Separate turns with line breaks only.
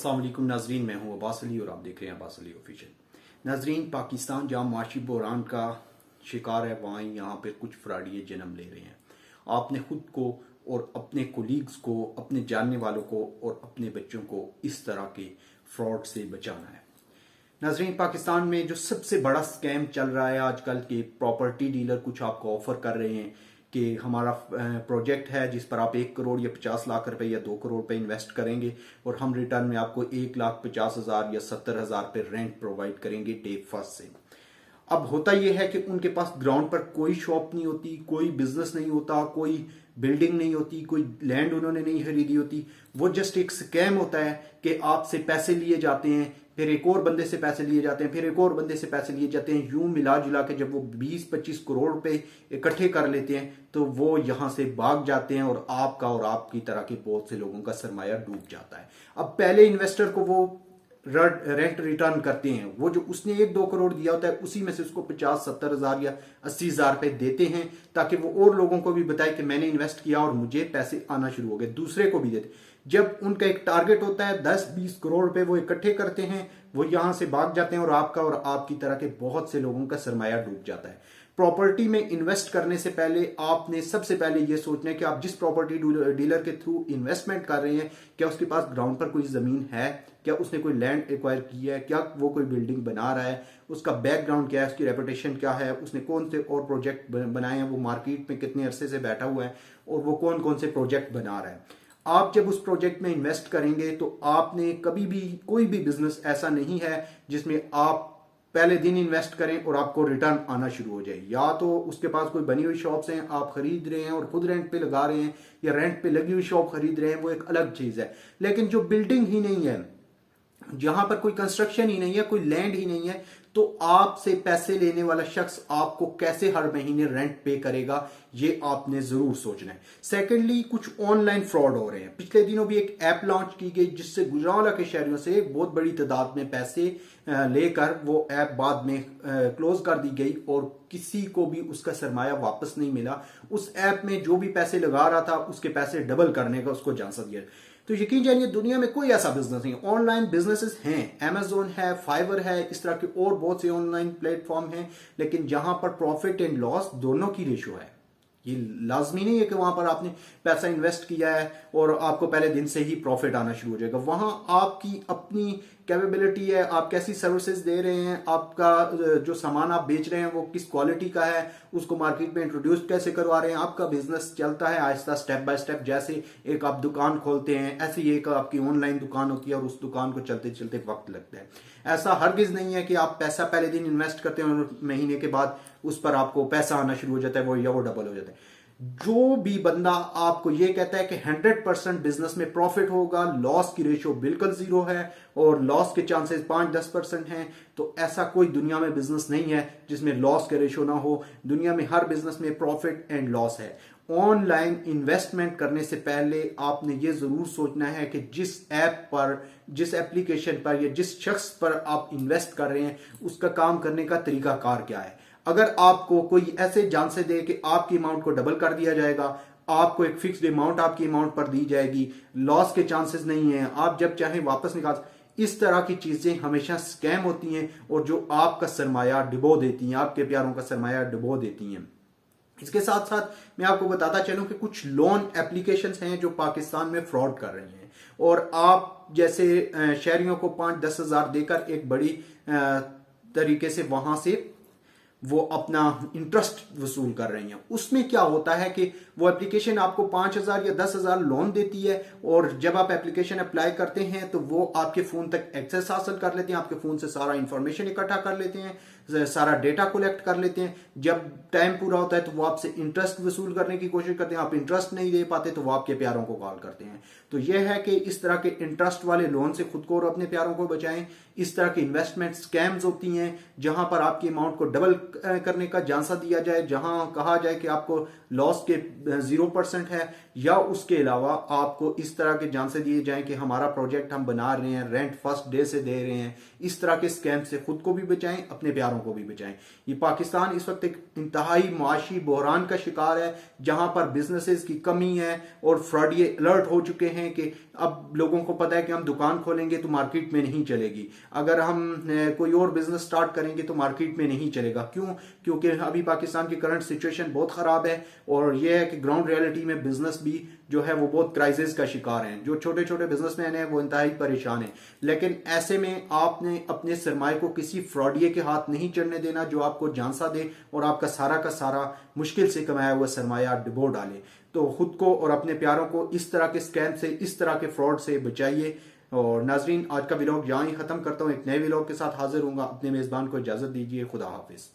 अस्सलाम वालेकुम नाजरीन, मैं हूं अब्बास अली और आप देख रहे हैं अब्बास अली ऑफिशियल। नाजरीन, पाकिस्तान जहां माशी बहरान का शिकार है वहाँ यहाँ पे कुछ फ्रॉडिये जन्म ले रहे हैं। आपने खुद को और अपने कोलीग्स को, अपने जानने वालों को और अपने बच्चों को इस तरह के फ्रॉड से बचाना है। नाजरीन, पाकिस्तान में जो सबसे बड़ा स्कैम चल रहा है आजकल के प्रॉपर्टी डीलर कुछ आपको ऑफर कर रहे हैं कि हमारा प्रोजेक्ट है जिस पर आप 1 करोड़ या 50 लाख रुपए या 2 करोड़ रुपए इन्वेस्ट करेंगे और हम रिटर्न में आपको 1,50,000 या 70,000 पे रेंट प्रोवाइड करेंगे डे फर्स्ट से। अब होता यह है कि उनके पास ग्राउंड पर कोई शॉप नहीं होती, कोई बिजनेस नहीं होता, कोई बिल्डिंग नहीं होती, कोई लैंड उन्होंने नहीं खरीदी होती। वो जस्ट एक स्कैम होता है कि आपसे पैसे लिए जाते हैं, फिर एक और बंदे से पैसे लिए जाते हैं, फिर एक और बंदे से पैसे लिए जाते हैं। यूं मिला जुला के जब वो 20-25 करोड़ रुपए इकट्ठे कर लेते हैं तो वो यहां से भाग जाते हैं और आपका और आपकी तरह के बहुत से लोगों का सरमाया डूब जाता है। अब पहले इन्वेस्टर को वो रेंट रिटर्न करते हैं, वो जो उसने 1-2 करोड़ दिया होता है उसी में से उसको 50-70,000 या 80,000 रुपए देते हैं ताकि वो और लोगों को भी बताए कि मैंने इन्वेस्ट किया और मुझे पैसे आना शुरू हो गए। दूसरे को भी देते। जब उनका एक टारगेट होता है 10-20 करोड़ रुपए वो इकट्ठे करते हैं, वो यहां से भाग जाते हैं और आपका और आपकी तरह के बहुत से लोगों का सरमाया डूब जाता है। प्रॉपर्टी में इन्वेस्ट करने से पहले आपने सबसे पहले यह सोचना है कि आप जिस प्रॉपर्टी डीलर के थ्रू इन्वेस्टमेंट कर रहे हैं, क्या उसके पास ग्राउंड पर कोई जमीन है, क्या उसने कोई लैंड एक्वायर की है, क्या वो कोई बिल्डिंग बना रहा है, उसका बैकग्राउंड क्या है, उसकी रेपुटेशन क्या है, उसने कौन से और प्रोजेक्ट बनाए हैं, वो मार्केट में कितने अरसे से बैठा हुआ है और वो कौन कौन से प्रोजेक्ट बना रहा है। आप जब उस प्रोजेक्ट में इन्वेस्ट करेंगे तो आपने कभी भी कोई भी बिजनेस ऐसा नहीं है जिसमें आप पहले दिन इन्वेस्ट करें और आपको रिटर्न आना शुरू हो जाए। या तो उसके पास कोई बनी हुई शॉप्स हैं, आप खरीद रहे हैं और खुद रेंट पे लगा रहे हैं, या रेंट पे लगी हुई शॉप खरीद रहे हैं, वो एक अलग चीज है। लेकिन जो बिल्डिंग ही नहीं है, जहां पर कोई कंस्ट्रक्शन ही नहीं है, कोई लैंड ही नहीं है, तो आपसे पैसे लेने वाला शख्स आपको कैसे हर महीने रेंट पे करेगा, ये आपने जरूर सोचना है। सेकेंडली, कुछ ऑनलाइन फ्रॉड हो रहे हैं। पिछले दिनों भी एक ऐप लॉन्च की गई जिससे गुजरांवाला के शहरियों से एक बहुत बड़ी तादाद में पैसे लेकर वो ऐप बाद में क्लोज कर दी गई और किसी को भी उसका सरमाया वापस नहीं मिला। उस ऐप में जो भी पैसे लगा रहा था उसके पैसे डबल करने का उसको चांस दिया। तो यकीन जानिए दुनिया में कोई ऐसा बिजनेस नहीं। ऑनलाइन बिजनेसेस हैं, अमेजोन है, फाइवर है, इस तरह के और बहुत से ऑनलाइन प्लेटफॉर्म हैं, लेकिन जहां पर प्रॉफिट एंड लॉस दोनों की रेशियो है। ये लाजमी नहीं है कि वहां पर आपने पैसा इन्वेस्ट किया है और आपको पहले दिन से ही प्रॉफिट आना शुरू हो जाएगा। वहां आपकी अपनी कैपेबिलिटी है, आप कैसी सर्विसेज दे रहे हैं, आपका जो सामान आप बेच रहे हैं वो किस क्वालिटी का है, उसको मार्केट में इंट्रोड्यूस कैसे करवा रहे हैं। आपका बिजनेस चलता है आहिस्ता, स्टेप बाय स्टेप। जैसे एक आप दुकान खोलते हैं, ऐसे ही एक आपकी ऑनलाइन दुकान होती है और उस दुकान को चलते चलते वक्त लगता है। ऐसा हरगिज नहीं है कि आप पैसा पहले दिन इन्वेस्ट करते हैं और महीने के बाद उस पर आपको पैसा आना शुरू हो जाता है, वो डबल हो जाता है। जो भी बंदा आपको ये कहता है कि 100% बिजनेस में प्रॉफिट होगा, लॉस की रेशियो बिल्कुल जीरो है और लॉस के चांसेस 5-10% हैं, तो ऐसा कोई दुनिया में बिजनेस नहीं है जिसमें लॉस के रेशियो ना हो। दुनिया में हर बिजनेस में प्रॉफिट एंड लॉस है। ऑनलाइन इन्वेस्टमेंट करने से पहले आपने ये जरूर सोचना है कि जिस ऐप पर, जिस एप्लीकेशन पर या जिस शख्स पर आप इन्वेस्ट कर रहे हैं उसका काम करने का तरीकाकार क्या है। अगर आपको कोई ऐसे जान से दे कि आपकी अमाउंट को डबल कर दिया जाएगा, आपको एक फिक्स्ड अमाउंट आपकी अमाउंट पर दी जाएगी, लॉस के चांसेस नहीं है, आप जब चाहें वापस निकाल, इस तरह की चीजें हमेशा स्कैम होती हैं और जो आपका सरमाया डुबो देती हैं, आपके प्यारों का सरमाया डुबो देती हैं। इसके साथ साथ मैं आपको बताता चलूं कि कुछ लोन एप्लीकेशंस हैं जो पाकिस्तान में फ्रॉड कर रही हैं और आप जैसे शहरियों को 5-10 हजार देकर एक बड़ी तरीके से वहां से वो अपना इंटरेस्ट वसूल कर रही हैं। उसमें क्या होता है कि वो एप्लीकेशन आपको 5,000 या 10,000 लोन देती है और जब आप एप्लीकेशन अप्लाई करते हैं तो वो आपके फोन तक एक्सेस हासिल कर लेते हैं, आपके फोन से सारा इंफॉर्मेशन इकट्ठा कर लेते हैं, सारा डेटा कलेक्ट कर लेते हैं। जब टाइम पूरा होता है तो वो आपसे इंटरेस्ट वसूल करने की कोशिश करते हैं, आप इंटरेस्ट नहीं दे पाते तो वो आपके प्यारों को कॉल करते हैं। तो यह है कि इस तरह के इंटरेस्ट वाले लोन से खुद को और अपने प्यारों को बचाएं। इस तरह की इन्वेस्टमेंट स्कैम्स होती हैं जहां पर आपकी अमाउंट को डबल करने का झांसा दिया जाए, जहां कहा जाए कि आपको लॉस के 0% है, या उसके अलावा आपको इस तरह के झांसे दिए जाएं कि हमारा प्रोजेक्ट हम बना रहे हैं, रेंट फर्स्ट डे से दे रहे हैं। इस तरह के स्कैम से खुद को भी बचाएं, अपने प्यारों को भी बचाएं। ये पाकिस्तान इस वक्त एक इंतहाई माशी बहरान का शिकार है, जहां पर बिजनेसेस की कमी है और फ्रॉडिये अलर्ट हो चुके हैं कि अब लोगों को पता है कि हम दुकान खोलेंगे तो मार्केट में नहीं चलेगी, अगर हम कोई और बिजनेस स्टार्ट करेंगे तो मार्केट में नहीं चलेगा। क्यों? क्योंकि अभी पाकिस्तान की करंट सिचुएशन बहुत खराब है, और यह है कि ग्राउंड रियलिटी में बिजनेस भी जो है वो बहुत क्राइसिस का शिकार हैं। जो छोटे छोटे बिजनेसमैन हैं वो इंतहाई परेशान हैं। लेकिन ऐसे में आपने अपने सरमाए को किसी फ्रॉडिये के हाथ नहीं चढ़ने देना, जो आपको झांसा दे और आपका सारा का सारा मुश्किल से कमाया हुआ सरमाया डुबो डाले। तो खुद को और अपने प्यारों को इस तरह के स्कैम से, इस तरह के फ्रॉड से बचाइए। और नाजरीन, आज का व्लॉग यहाँ ही खत्म करता हूँ। एक नए व्लॉग के साथ हाजिर हूँगा। अपने मेजबान को इजाजत दीजिए। खुदा हाफिज।